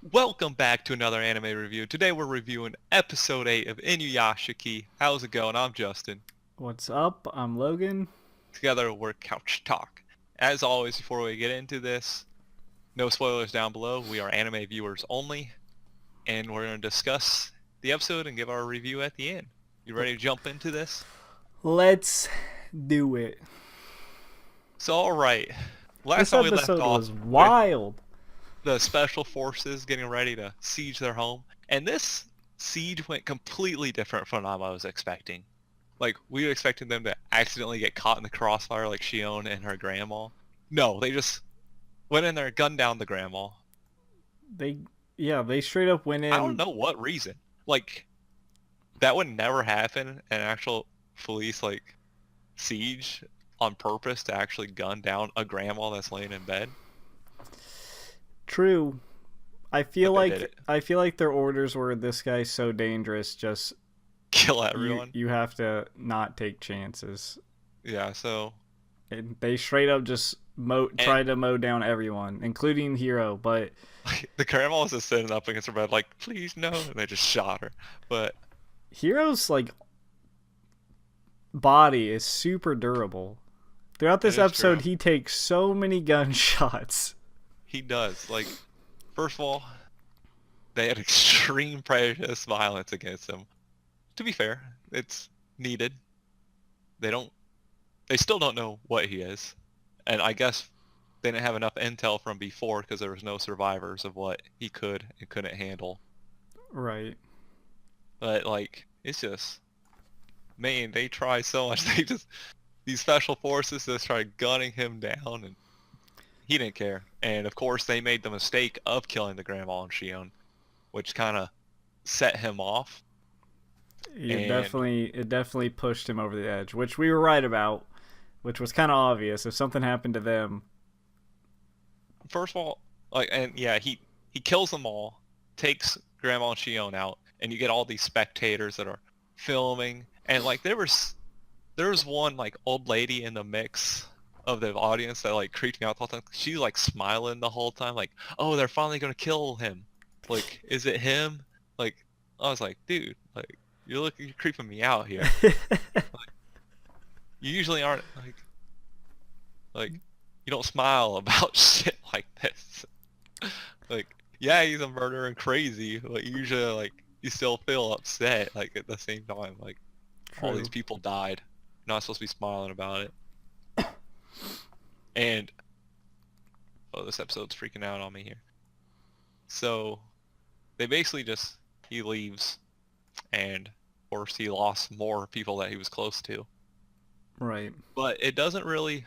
Welcome back to another anime review. Today we're reviewing episode 8 of Inuyashiki. How's it going? I'm Justin. What's up? I'm Logan. Together we're Couch Talk. As always, before we get into this, no spoilers down below. We are anime viewers only, and we're going to discuss the episode and give our review at the end. You ready to jump into this? Let's do it. So, alright. Last This time we left episode off was with wild. the special forces getting ready to siege their home, and this siege went completely different from what I was expecting. Like, we were expecting them to accidentally get caught in the crossfire like Shion and her grandma. No, they just went in there, gunned down the grandma. They straight up went in. I don't know what reason. Like, that would never happen in an actual police, like, siege on purpose to actually gun down a grandma that's laying in bed. True. I feel But they did like their orders were this guy's so dangerous. Just Kill everyone. you have to not take chances. Yeah, so And they straight up just tried to mow down everyone, including Hiro. But the grandma was just sitting up against her bed like, please no, and they just shot her. But Hiro's like body is super durable. Throughout this it is episode, true. he takes so many gunshots. He does. Like, first of all, they had extreme prejudice violence against him. To be fair, it's needed. They still don't know what he is. And I guess they didn't have enough intel from before because there was no survivors of what he could and couldn't handle. Right. But, like, it's just, man, they try so much. These special forces just tried gunning him down, and he didn't care. And, of course, they made the mistake of killing the grandma and Shion, which kind of set him off. It definitely pushed him over the edge, which we were right about, which was kind of obvious. If something happened to them, First of all, like, and yeah, he kills them all, takes Grandma and Shion out, and you get all these spectators that are filming, and like there was one like old lady in the mix of the audience that like creeped me out the whole time. She's like smiling the whole time, like, oh, they're finally gonna kill him. Like, is it him? Like, I was like, dude, like you're creeping me out here. You usually aren't like you don't smile about shit like this. Like, yeah, he's a murderer and crazy, but usually like you still feel upset like at the same time. Like all these true. people died. You're not supposed to be smiling about it. And oh, this episode's freaking out on me here. So they basically just he leaves, and of course he lost more people that he was close to. Right. But it doesn't really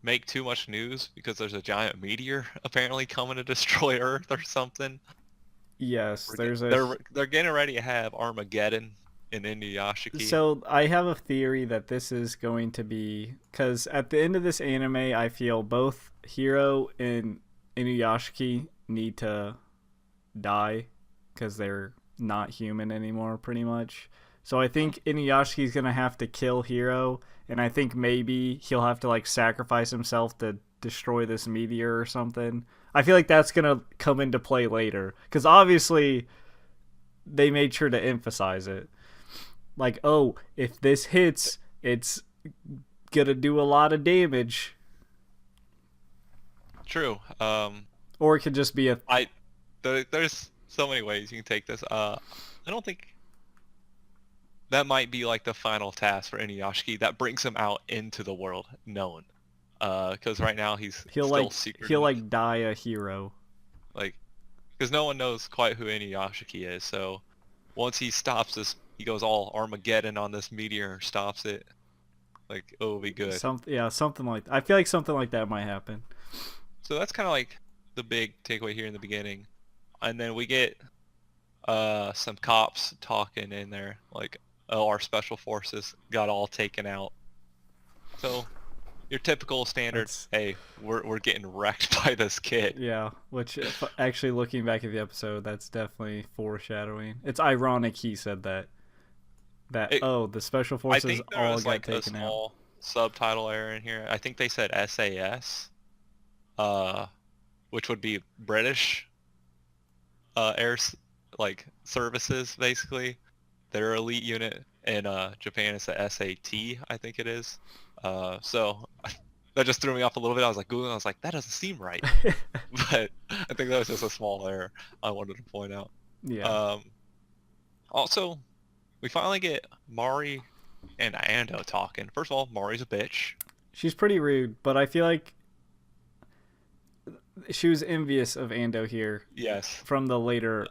make too much news because there's a giant meteor apparently coming to destroy Earth or something. Yes, They're getting ready to have Armageddon in Inuyashiki. So I have a theory that this is going to be because at the end of this anime, I feel both Hiro and Inuyashiki need to die because they're not human anymore, pretty much. So I think Inuyashiki's gonna have to kill Hiro, and I think maybe he'll have to like sacrifice himself to destroy this meteor or something. I feel like that's gonna come into play later because obviously they made sure to emphasize it. Like, oh, if this hits, it's gonna do a lot of damage, True. or it could just be a There's so many ways you can take this. I don't think that might be like the final task for Inuyashiki that brings him out into the world known. Because right now he's still secret. he'll like die a hero. Like, because no one knows quite who Inuyashiki is. So once he stops this, he goes all Armageddon on this meteor, stops it. Like, it'll be good. Something like I feel like something like that might happen. So that's kind of like the big takeaway here in the beginning. And then we get some cops talking in there, like, oh, our special forces got all taken out. So your typical standard, hey, we're getting wrecked by this kid. Yeah, which actually looking back at the episode, that's definitely foreshadowing. It's ironic he said that. The special I forces think there all was got like a taken out. small subtitle error in here. I think they said SAS. which would be British like services basically. Their elite unit in Japan is the SAT, I think it is. So that just threw me off a little bit. I was like Googling, I was like, that doesn't seem right. But I think that was just a small error I wanted to point out. Yeah. Um, Also, we finally get Mari and Ando talking. First of all, Mari's a bitch. She's pretty rude, but I feel like she was envious of Ando here Yes. from the later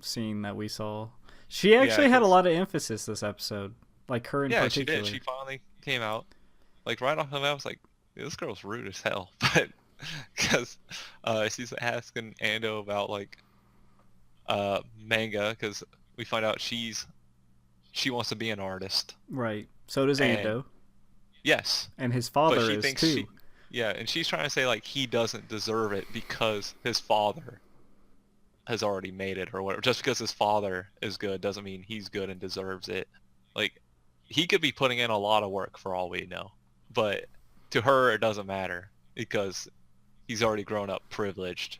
scene that we saw. She Yeah, actually had a 'cause- lot of emphasis this episode, like her in yeah, she particular. did. She finally came out. Like right off the bat, I was like, this girl's rude as hell. But because she's asking Ando about like manga, because we find out she wants to be an artist. Right. So does And Ando, yes, and his but father she is thinks too. yeah, and she's trying to say like he doesn't deserve it because his father has already made it or whatever. Just because his father is good doesn't mean he's good and deserves it. Like he could be putting in a lot of work for all we know, but to her it doesn't matter because he's already grown up privileged.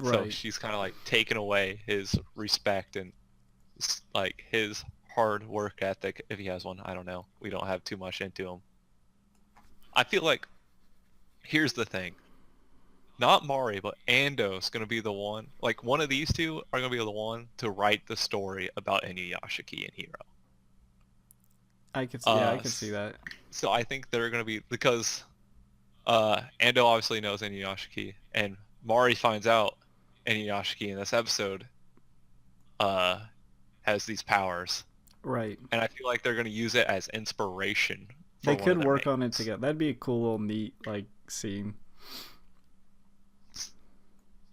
So Right. she's kind of like taking away his respect and like his hard work ethic if he has one. I don't know. We don't have too much into him. I feel like here's the thing. Not Mari, but Ando's gonna be the one. Like one of these two are gonna be the one to write the story about Inuyashiki and Hiro. Yeah, I can see that. So I think they're gonna be because Ando obviously knows Inuyashiki, and Mari finds out Inuyashiki in this episode uh has these powers, Right. and I feel like they're gonna use it as inspiration. For They one of could their work on it mains. together. That'd be a cool little neat like scene.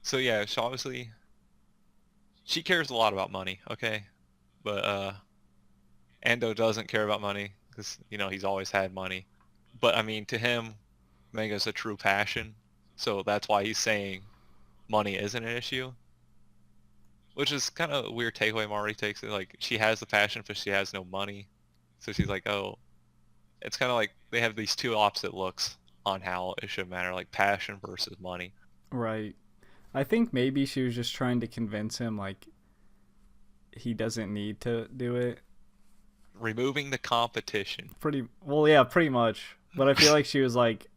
So yeah, so obviously she cares a lot about money, okay? But Ando doesn't care about money because he's always had money. But I mean, to him, manga's a true passion, so that's why he's saying money isn't an issue, which is kind of a weird takeaway. Mari takes it like she has the passion, but she has no money, so she's like, oh, it's kind of like they have these two opposite looks on how it should matter, like passion versus money. Right. I think maybe she was just trying to convince him like he doesn't need to do it. Removing the competition Pretty well, yeah, pretty much. But I feel like she was like,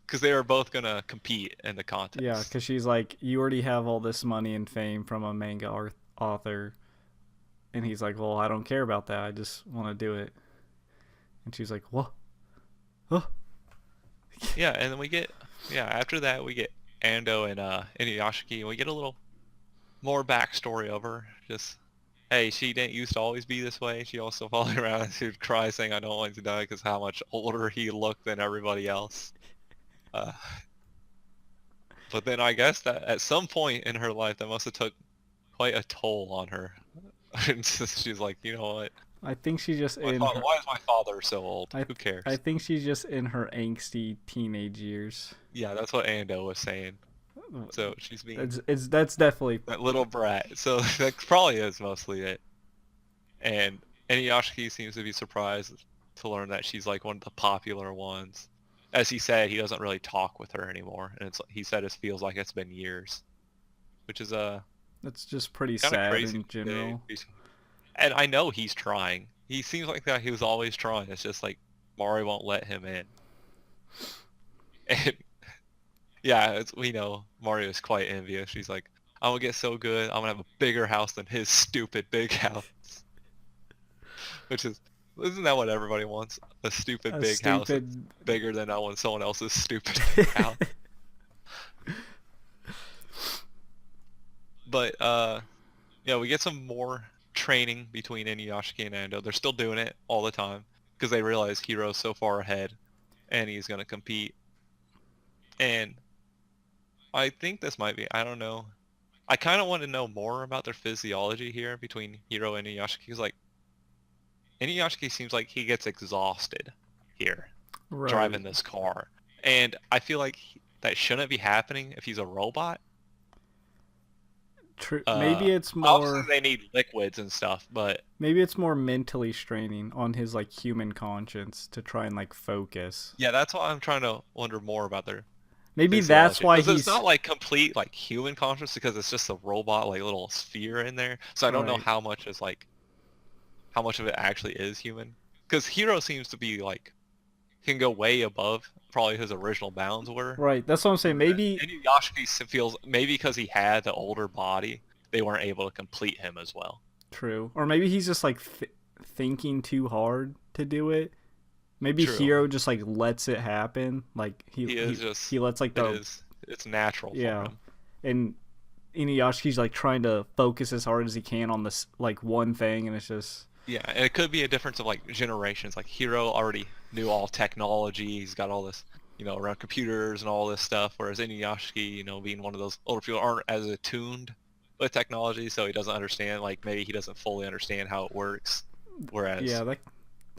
because they are both gonna compete in the yeah, contest. because she's like, you already have all this money and fame from a manga author, and he's like, well, I don't care about that. I just want to do it. And she's like, what? Huh? Yeah, and then after that we get Ando and Inuyashiki, and we get a little more backstory of her. Just hey, she didn't used to always be this way. She also followed around and she would cry saying, "I don't want to die," because how much older he looked than everybody else. Uh, but then I guess that at some point in her life that must have took quite a toll on her. And so she's like, you know what? I think she's just in her. Why is my father so old? I Who cares? I think she's just in her angsty teenage years. Yeah, that's what Ando was saying. So she's being That's definitely that little brat. So that probably is mostly it. And Inuyashiki seems to be surprised to learn that she's like one of the popular ones. As he said, he doesn't really talk with her anymore, and he said it feels like it's been years, which is that's just pretty kind of sad crazy. in general. And I know he's trying. He seems like that he was always trying. It's just like Mari won't let him in. And yeah, we know Mario is quite envious. She's like, I'm gonna get so good, I'm gonna have a bigger house than his stupid big house. Which isn't that what everybody wants? A stupid A big house that's stupid. bigger than someone else's stupid big house. But yeah, we get some more training between Inuyashiki and Ando. They're still doing it all the time because they realize Hiro's so far ahead and he's gonna compete. And I think this might be, I don't know. I kind of want to know more about their physiology here between Hiro and Inuyashiki. Because like, Inuyashiki seems like he gets exhausted here Right. driving this car. And I feel like that shouldn't be happening if he's a robot. Maybe it's Obviously more. they need liquids and stuff, but Maybe it's more mentally straining on his like human conscience to try and like focus. yeah, that's why I'm trying to wonder more about Maybe that's physiology. why Because it's he's not like complete like human conscious because it's just a robot like little sphere in there. So I don't know right. how much is like how much of it actually is human. Because Hiro seems to be like can go way above probably his original bounds were. Right. That's what I'm saying. Maybe And Inuyashiki feels maybe because he had the older body, they weren't able to complete him as well. true. Or maybe he's just like thinking too hard to do it. Maybe True. Hero just like lets it happen. Like He is just he lets like it the is it's natural for yeah. him. And Inuyashi's like trying to focus as hard as he can on this like one thing, and it's just Yeah, and it could be a difference of like generations. Like Hiro already knew all technology. He's got all this, around computers and all this stuff. Whereas Inuyashiki, being one of those older people, aren't as attuned with technology, so he doesn't understand. Like maybe he doesn't fully understand how it works. yeah, Whereas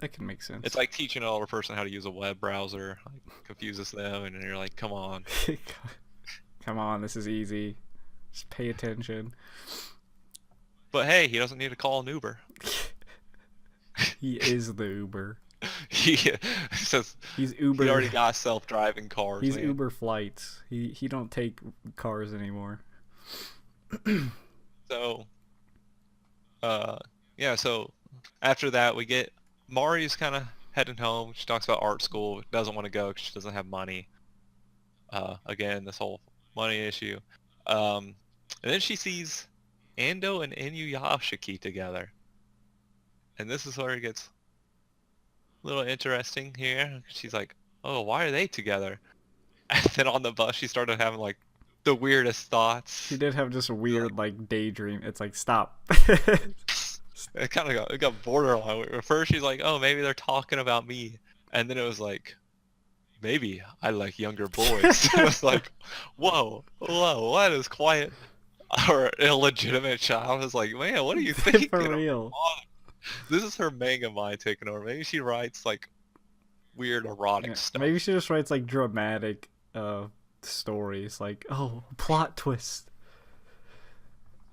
that can make sense. it's like teaching an older person how to use a web browser. Like confuses them, and you're like, come on. Come on, this is easy. Just pay attention. But hey, he doesn't need to call an Uber. He is the Uber. He says He's Uber. he already got self-driving cars. He's man. Uber flights. He don't take cars anymore. So, yeah. So after that, we get Mari's kind of heading home. She talks about art school. Doesn't want to go because she doesn't have money. Again, this whole money issue. And then she sees Ando and Inuyashiki together, and this is where it gets a little interesting here. She's like, "Oh, why are they together?" And then on the bus, she started having like the weirdest thoughts. She did have just a weird like daydream. It's like stop. It kind of got borderline. At first, she's like, "Oh, maybe they're talking about me," and then it was like, "Maybe I like younger boys." It was like, "Whoa, what is quiet or illegitimate child?" Is like, "Man, what are you thinking?" For real. This is her manga mind taking over. Maybe she writes like weird erotic Yeah, stuff. maybe she just writes like dramatic stories like, oh, plot twist.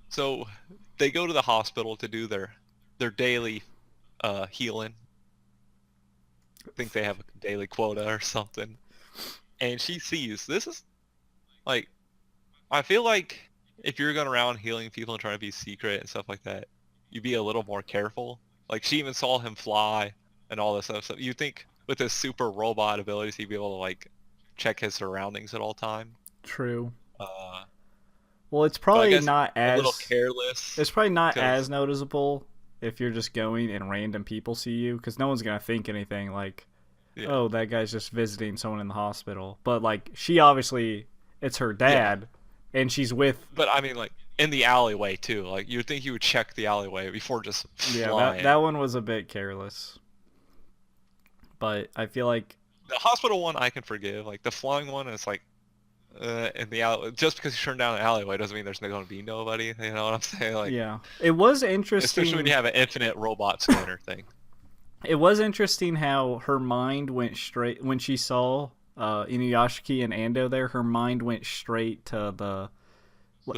So they go to the hospital to do their daily healing. I think they have a daily quota or something. And she sees this is like I feel like if you're going around healing people and trying to be secret and stuff like that, you'd be a little more careful. Like she even saw him fly and all this stuff. So you think with his super robot abilities, he'd be able to like check his surroundings at all time. True. Uh, Well, it's but I probably guess not a little as careless. it's probably not 'cause- as noticeable if you're just going and random people see you, because no one's gonna think anything like, yeah. oh, that guy's just visiting someone in the hospital. But like, she obviously, it's her dad, and she's with. But I mean, like in the alleyway too. Like you'd think you would check the alleyway before just Yeah, flying. that one was a bit careless. But I feel like The hospital one I can forgive. Like the flying one, it's like in the alley. Just because you turn down an alleyway doesn't mean there's going to be nobody. You know what I'm saying? Like, yeah, it was interesting. especially when you have an infinite robot scanner thing. It was interesting how her mind went straight when she saw Inuyashiki and Ando there. Her mind went straight to the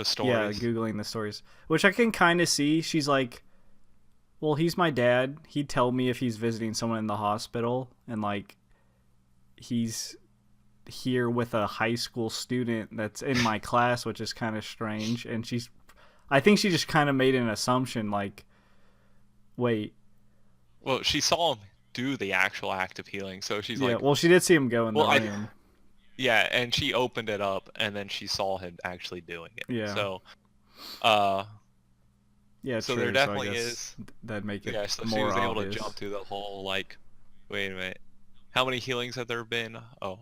Stories. yeah, googling the stories, which I can kind of see. She's like, well, he's my dad. He'd tell me if he's visiting someone in the hospital, and like he's here with a high school student that's in my class, which is kind of strange. And I think she just kind of made an assumption like, wait. Well, she saw him do the actual act of healing, so she's Yeah, like, well, she did see him go in the Well, room. yeah, and she opened it up, and then she saw him actually doing it. Yeah. So, Yeah, so true. there definitely I guess is. that'd make it Yeah, so she more was able obvious. to jump through the whole like, wait a minute, how many healings have there been? Oh,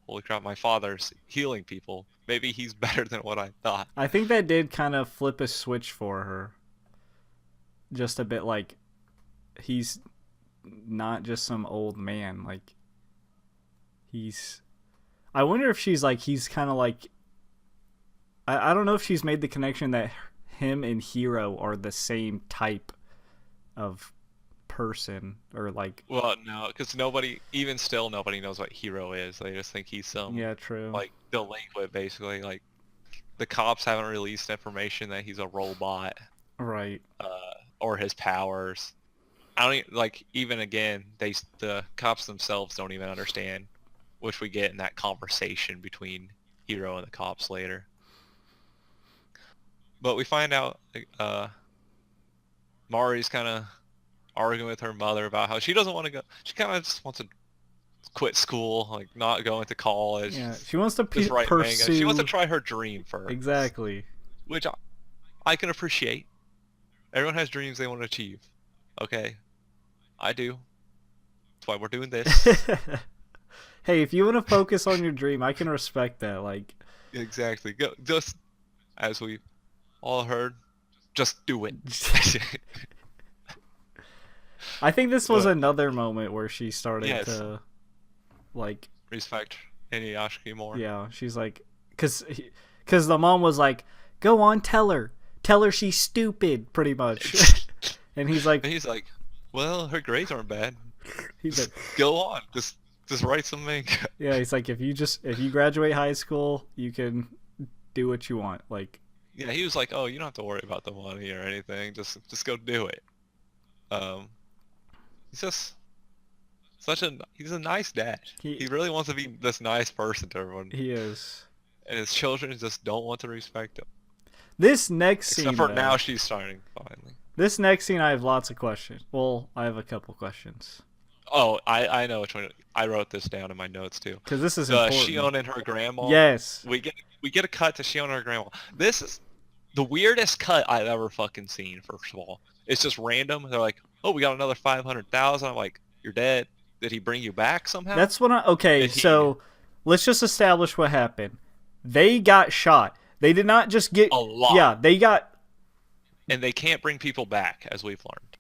holy crap, my father's healing people. Maybe he's better than what I thought. I think that did kind of flip a switch for her. Just a bit like, he's not just some old man. Like, I wonder if she's like, he's kind of like, I don't know if she's made the connection that him and Hiro are the same type of person, or like. Well, no, because even still, nobody knows what Hiro is. They just think he's some Yeah, true. like delinquent, basically. Like the cops haven't released information that he's a robot, Right. or his powers. I don't like even again. The cops themselves don't even understand, which we get in that conversation between Hiro and the cops later. But we find out Mari's kind of arguing with her mother about how she doesn't want to go. She kind of just wants to quit school, like not go into college. Yeah, she wants to just write pursue. manga. She wants to try her dream first. Exactly. Which I can appreciate. Everyone has dreams they want to achieve. Okay, I do. That's why we're doing this. Hey, if you want to focus on your dream, I can respect that. Like, exactly. Go just as we all heard, just do it. I think this was another moment where she started to, like, respect Inuyashiki more. Yeah, she's like, because the mom was like, "Go on, tell her she's stupid," pretty much. And he's like, well, her grades aren't bad. He's like, go on, just write some manga. Yeah, he's like, if you graduate high school, you can do what you want. Like, yeah, he was like, oh, you don't have to worry about the money or anything. Just go do it. He's just he's a nice dad. He really wants to be this nice person to everyone. He is. And his children just don't want to respect him. This next scene, except for now, she's starting finally. This next scene, I have lots of questions. Well, I have a couple questions. Oh, I know which one. I wrote this down in my notes too. Because this is important. Shion and her grandma. Yes. We get a cut to Shion and her grandma. This is the weirdest cut I've ever fucking seen. First of all, it's just random. They're like, "Oh, we got another 500,000." I'm like, "You're dead. Did he bring you back somehow?" That's what so let's just establish what happened. They got shot. They did not just get a lot. Yeah, they got. And they can't bring people back, as we've learned,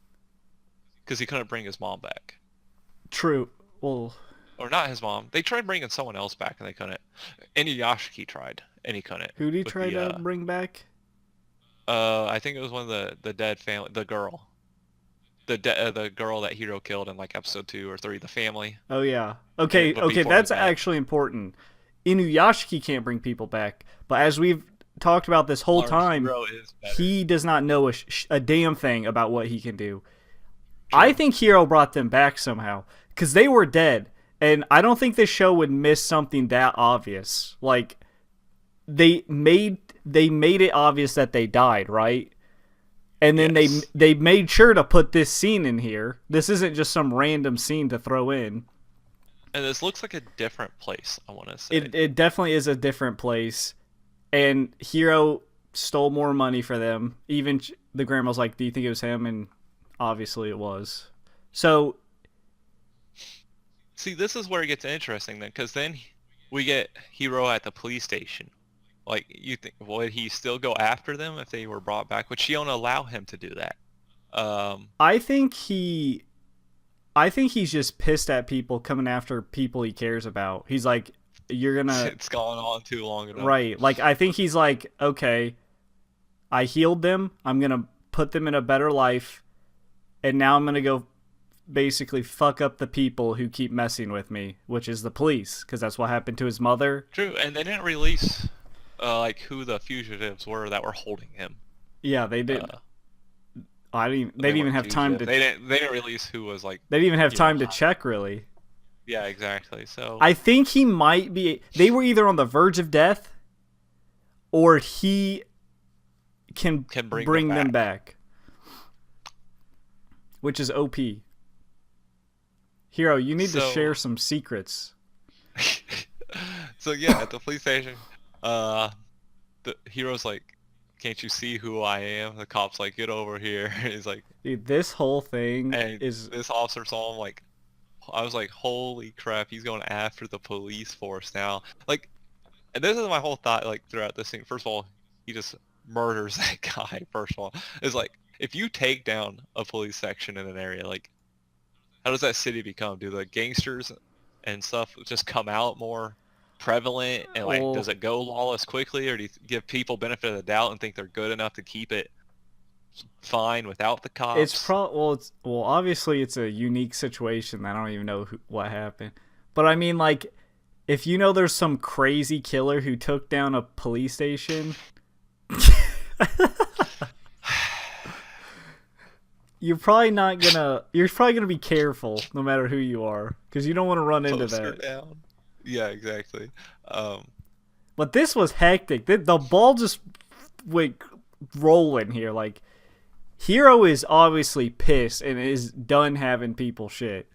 because he couldn't bring his mom back. True. Well, or not his mom. They tried bringing someone else back, and they couldn't. Inuyashiki tried, and he couldn't. Who did he try to bring back? I think it was one of the dead family. The girl. The girl that Hiro killed in like episode 2 or 3. The family. Oh yeah. Okay. That's actually important. Inuyashiki can't bring people back, but as we've talked about this whole time, he does not know a damn thing about what he can do. True. I think Hiro brought them back somehow because they were dead, and I don't think this show would miss something that obvious. Like they made it obvious that they died, right? And then they made sure to put this scene in here. This isn't just some random scene to throw in. And this looks like a different place, I want to say. It definitely is a different place. And Hiro stole more money for them. Even the grandma's like, "Do you think it was him?" And obviously it was. So, see, this is where it gets interesting then, because then we get Hiro at the police station. Like, you think, would he still go after them if they were brought back? Would Shion allow him to do that? I think he's just pissed at people coming after people he cares about. He's like, you're gonna... It's gone on too long enough. Right. Like, I think he's like, okay, I healed them. I'm gonna put them in a better life. And now I'm gonna go basically fuck up the people who keep messing with me, which is the police, because that's what happened to his mother. True, and they didn't release like who the fugitives were that were holding him. Yeah, they did. They didn't even have time to. They didn't release who was like. They didn't even have time to check, really. Yeah, exactly. So I think he might be. They were either on the verge of death, or he can bring them back, which is OP. Hiro, you need to share some secrets. So yeah, at the police station, the Hiro's like, "Can't you see who I am?" The cop's like, "Get over here." He's like, dude, this whole thing is... This officer saw him, like, I was like, holy crap, he's going after the police force now. Like, and this is my whole thought, like, throughout this thing. First of all, he just murders that guy, first of all. It's like, if you take down a police section in an area, like, how does that city become? Do the gangsters and stuff just come out more prevalent, and like, does it go lawless quickly, or do you give people benefit of the doubt and think they're good enough to keep it fine without the cops? It's obviously it's a unique situation. I don't even know what happened, but I mean, like, if you know there's some crazy killer who took down a police station, you're probably gonna be careful no matter who you are, because you don't want to run into that. Down. Yeah, exactly. But this was hectic. The ball just went rolling here. Like, Hiro is obviously pissed and is done having people shit.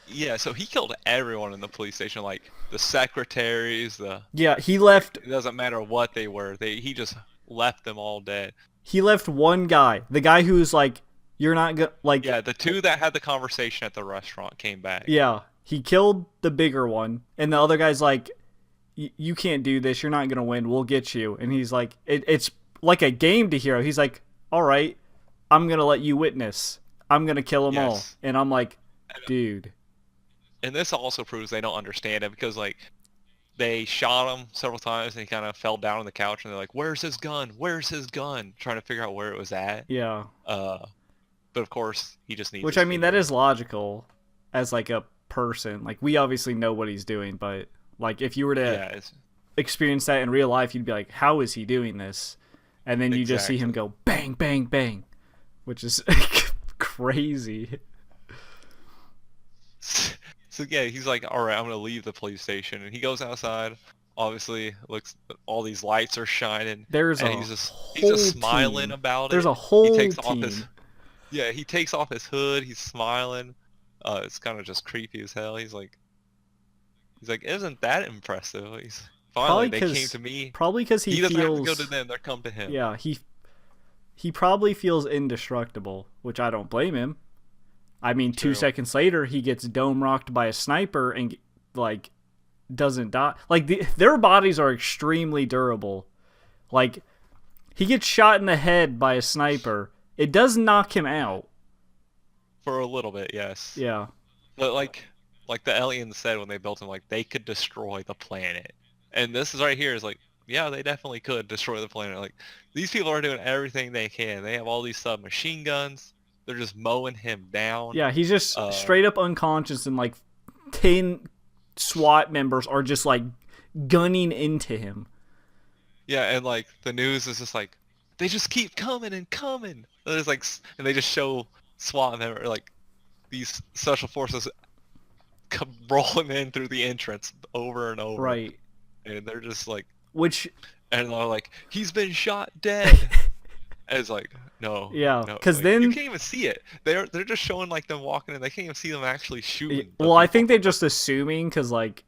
Yeah, so he killed everyone in the police station, like the secretaries, Yeah, he left. it doesn't matter what they were. He just left them all dead. He left one guy, the guy who's like, "You're not gonna like." Yeah, the two that had the conversation at the restaurant came back. Yeah, he killed the bigger one, and the other guy's like, "You can't do this. You're not gonna win. We'll get you." And he's like, "It's like a game to Hiro." He's like, "All right, I'm gonna let you witness. I'm gonna kill them all." Yes. And I'm like, "Dude." And this also proves they don't understand it because like they shot him several times and he kind of fell down on the couch and they're like, "Where's his gun? Where's his gun?" Trying to figure out where it was at. Yeah. But of course he just needs. Which his I mean, that finger. is logical, as like a person. Like we obviously know what he's doing, but like if you were to Yeah, experience that in real life, you'd be like, "How is he doing this?" And then you just see him go bang, bang, bang, which is crazy. So yeah, he's like, "All right, I'm gonna leave the police station," and he goes outside. Obviously, looks all these lights are shining, There's and a he's just whole smiling team. about There's it. a whole He takes team. off his he takes off his hood. He's smiling. It's kind of just creepy as hell. He's like, "Isn't that impressive?" He's finally they came to me. Probably because He doesn't have to go to them. They're come to him. Yeah, he probably feels indestructible, which I don't blame him. I mean, True. 2 seconds later, he gets dome rocked by a sniper and like doesn't die. Like their bodies are extremely durable. Like he gets shot in the head by a sniper. It does knock him out. For a little bit, yes. Yeah. But like the aliens said when they built him, like they could destroy the planet. And this is right here is like, yeah, they definitely could destroy the planet. Like these people are doing everything they can. They have all these submachine guns. They're just mowing him down. Yeah, he's just straight up unconscious, and like 10 SWAT members are just like gunning into him. Yeah, and like the news is just like they just keep coming and coming. There's like, and they just show SWAT members like these special forces come rolling in through the entrance over and over. Right. And they're just like, and they're like, he's been shot dead. And it's like, no. Yeah, no. because Like, then you can't even see it. They're just showing like them walking and they can't even see them actually shooting. well, I think they're just assuming because like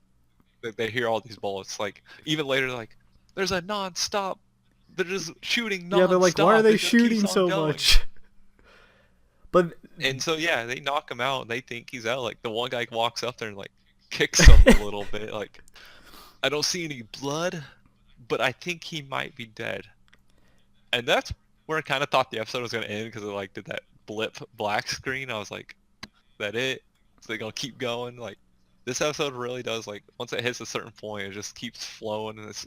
they hear all these bullets. Like even later, like there's a non-stop. They're just shooting non-stop. yeah, they're like, why are they It just shooting keeps on so going. much? But And so yeah, they knock him out. And they think he's out. Like the one guy walks up there and like kicks him a little bit. Like I don't see any blood, but I think he might be dead. And that's where I kind of thought the episode was gonna end because it like did that blip black screen. I was like, that it? So they gonna keep going? Like this episode really does like once it hits a certain point, it just keeps flowing and it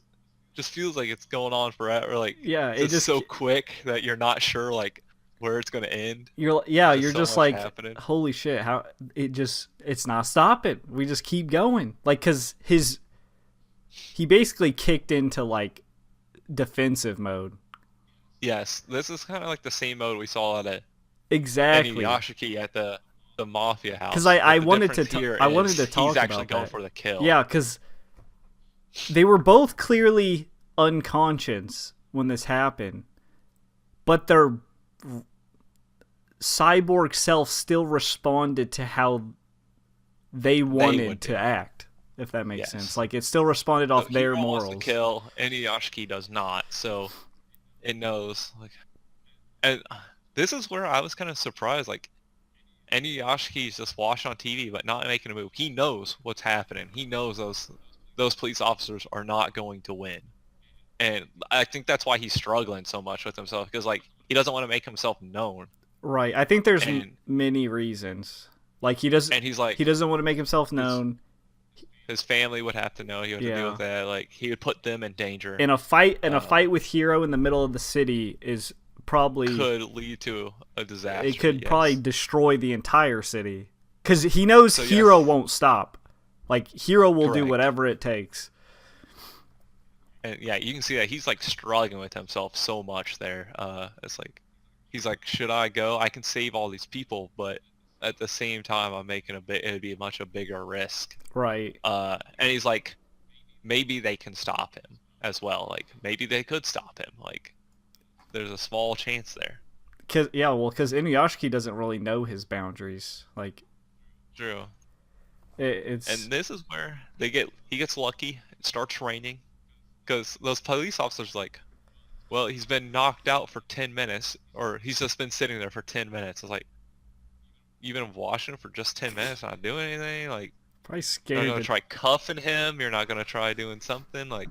just feels like it's going on forever. Like yeah, it's just so quick that you're not sure like where it's gonna end. you're There's so just much like, happening. holy shit, how it's not stopping. We just keep going. Like cuz he basically kicked into like defensive mode. Yes, this is kind of like the same mode we saw at Exactly. Inuyashiki at the mafia house. Because But I the wanted difference to here I wanted to is talk he's actually about going that. for the kill. Yeah, because they were both clearly unconscious when this happened, but their cyborg self still responded to how they wanted to act, if that makes sense. Like it still responded off their Hiro morals. wants to kill, Inuyashiki does not, so it knows. Like, and this is where I was kind of surprised. Like, Inuyashiki's just watching on TV, but not making a move. He knows what's happening. He knows those police officers are not going to win, and I think that's why he's struggling so much with himself because like he doesn't want to make himself known. Right. I think there's many reasons. Like he doesn't. And he's like, he doesn't want to make himself known. His family would have to know. He would have to deal with that. Like he would put them in danger. In a fight with Hiro in the middle of the city is probably could lead to a disaster. It could probably destroy the entire city because he knows Hiro won't stop. Like Hiro will do whatever it takes. And yeah, you can see that he's like struggling with himself so much there. It's like he's like, should I go? I can save all these people, but at the same time, I'm making it'd be a bigger risk. Right. And he's like, maybe they can stop him. as well. Like maybe they could stop him. Like there's a small chance there. Because Inuyashiki doesn't really know his boundaries. Like True. it's And this is where he gets lucky. It starts raining because those police officers like, well, he's been knocked out for 10 minutes, or he's just been sitting there for 10 minutes. It's like, you've been watching for just 10 minutes, not doing anything. Like, probably you're not scared. gonna try cuffing him. You're not gonna try doing something like,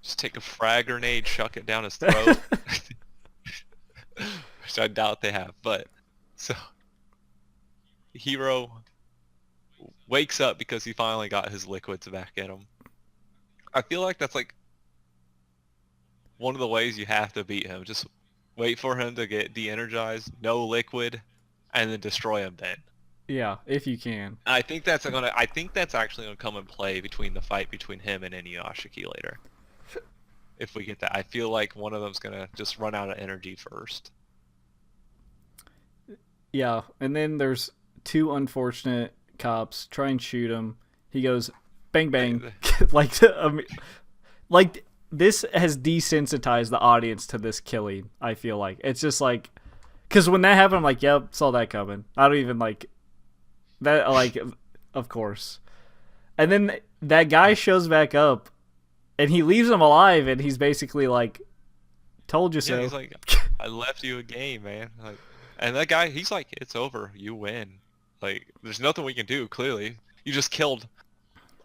just take a frag grenade, chuck it down his throat. Which I doubt they have. But so Hiro wakes up because he finally got his liquids back in him. I feel like that's like one of the ways you have to beat him. Just wait for him to get de-energized, no liquid, and then destroy him then. Yeah, if you can. I think that's actually gonna come in play between the fight between him and Inuyashiki later. If we get that, I feel like one of them's gonna just run out of energy first. Yeah, and then there's two unfortunate cops try and shoot him. He goes bang bang, like this has desensitized the audience to this killing. I feel like it's just like, because when that happened, I'm like, yep, saw that coming. I don't even like that. Like, of course. And then that guy shows back up, and he leaves him alive, and he's basically like, "Told you so." Yeah, he's like, "I left you a game, man." Like, and that guy, he's like, "It's over. You win. Like, there's nothing we can do. Clearly, you just killed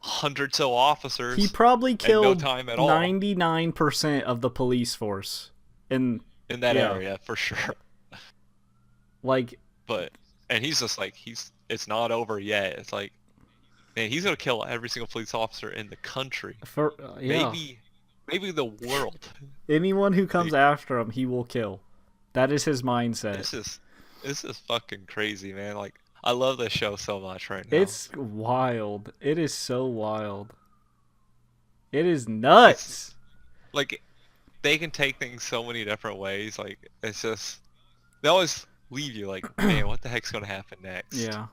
100 so officers. He probably killed no time at all. 99% of the police force in that area for sure." Like, and he's just like, it's not over yet. It's like, man, he's gonna kill every single police officer in the country. Maybe the world. Anyone who comes after him, he will kill. That is his mindset. This is fucking crazy, man. Like, I love this show so much right now. It's wild. It is so wild. It is nuts. Like, they can take things so many different ways. Like, it's just, they always leave you like, man, what the heck's gonna happen next? Yeah.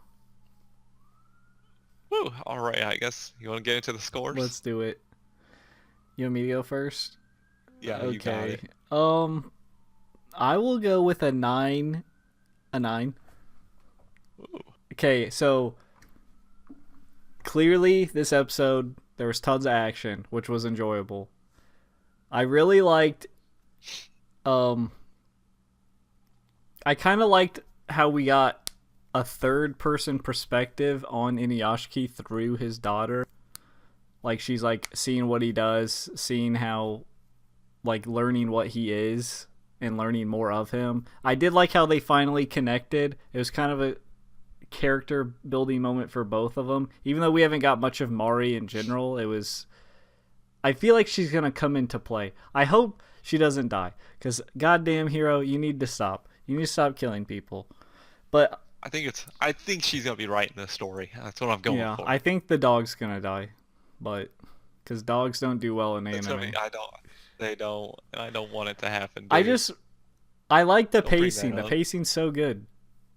Woo. All right. I guess you want to get into the scores. Let's do it. You want me to go first? Yeah. Okay. You got it. I will go with a 9. A 9. Ooh. Okay, so clearly this episode there was tons of action, which was enjoyable. I really liked I kind of liked how we got a third person perspective on Inuyashiki through his daughter. Like, she's like seeing what he does, seeing how, like, learning what he is and learning more of him. I did like how they finally connected. It was kind of a character building moment for both of them. Even though we haven't got much of Mari in general, I feel like she's going to come into play. I hope she doesn't die, because goddamn Hiro, you need to stop. You need to stop killing people. But I think she's gonna be right in this story. That's what I'm going for. I think the dog's gonna die, but because dogs don't do well in anime. They don't, and I don't want it to happen. Dude. I like the pacing. The pacing's so good.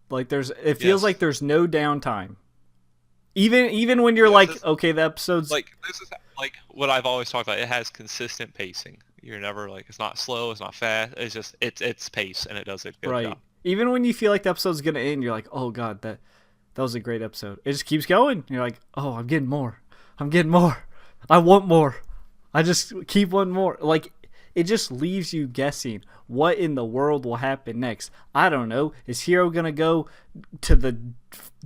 Like, it feels like there's no downtime. Even when you're okay, the episode's like, this is like what I've always talked about. It has consistent pacing. You're never like, it's not slow, it's not fast. It's just it's pace, and it does a good job. Even when you feel like the episode's gonna end, you're like, oh god, that was a great episode. It just keeps going. You're like, oh, I'm getting more. I want more. I just keep wanting more. Like, it just leaves you guessing what in the world will happen next. I don't know. Is Hiro gonna go to the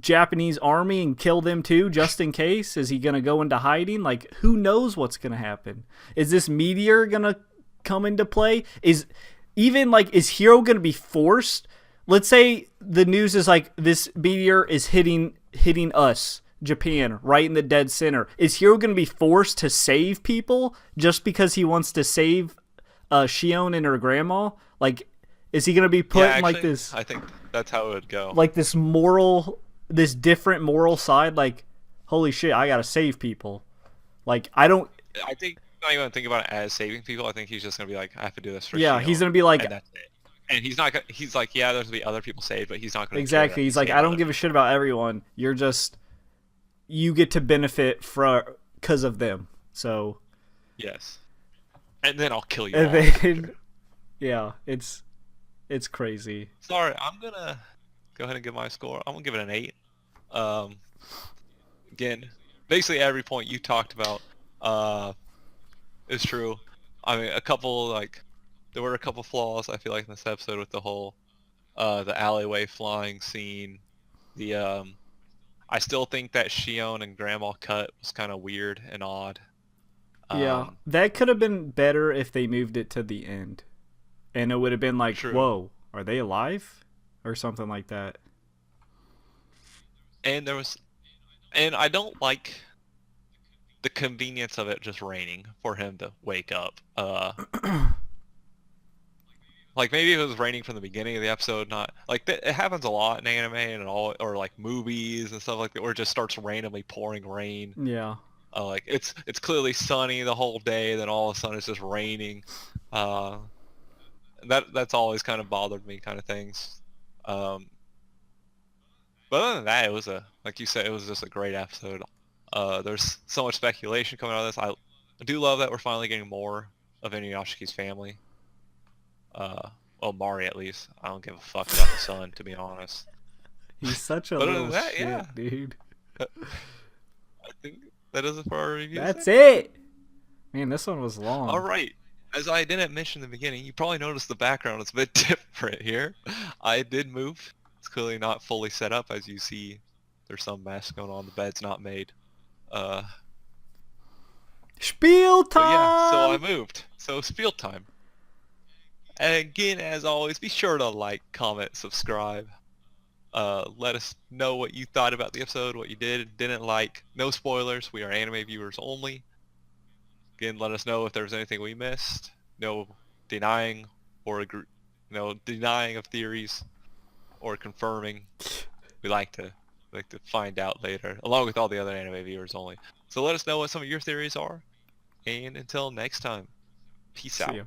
Japanese army and kill them too, just in case? Is he gonna go into hiding? Like, who knows what's gonna happen? Is this meteor gonna come into play? Is Hiro gonna be forced? Let's say the news is like, this meteor is hitting us, Japan, right in the dead center. Is Hiro gonna be forced to save people just because he wants to save Shion and her grandma? Like, is he gonna be put in like this? I think that's how it would go. Like this different moral side. Like, holy shit, I gotta save people. Like, I think not even think about it as saving people. I think he's just gonna be like, I have to do this for Shion. He's gonna be like, and that's it. And he's not gonna. He's like, yeah, there's gonna be other people saved, but he's not gonna. Exactly. He's like, I don't give a shit about everyone. You get to benefit because of them. So Yes. And then I'll kill you And all then after. yeah, it's crazy. Sorry, I'm gonna go ahead and give my score. I'm gonna give it an 8. Um, again, basically every point you talked about uh, is true. I mean, a couple like there were a couple flaws I feel like in this episode with the whole the alleyway flying scene. The I still think that Shion and Grandma cut was kind of weird and odd. Yeah, Um, that could have been better if they moved it to the end. And it would have been like, true. "Whoa, are they alive?" or something like that. And there was, and I don't like the convenience of it just raining for him to wake up. Like maybe if it was raining from the beginning of the episode, not like it happens a lot in anime and all, or like movies and stuff like that, where it just starts randomly pouring rain. Yeah. Like it's clearly sunny the whole day, then all of a sudden it's just raining. Uh, that's always kind of bothered me, kind of things. Um, but other than that, it was a like you said, it was just a great episode. There's so much speculation coming out of this. I do love that we're finally getting more of Inuyashiki's family. Uh, well, Mari at least. I don't give a fuck about the son, to be honest. He's such a But other little than that, shit, yeah, dude. I think that does it for our reviews. That's it. Man, this one was All long. right. As I didn't mention in the beginning, you probably noticed the background is a bit different here. I did move. It's clearly not fully set up, as you see. There's some mess going on. The bed's not made. Uh, Spiel but yeah, so I time. moved. So spiel time. And again, as always, be sure to like, comment, subscribe. Let us know what you thought about the episode, what you did and didn't like. No spoilers. We are anime viewers only. Again, let us know if there's anything we missed. No denying or denying of theories or confirming. We like to find out later, along with all the other anime viewers only. So let us know what some of your theories are. And until next time, peace See out. ya.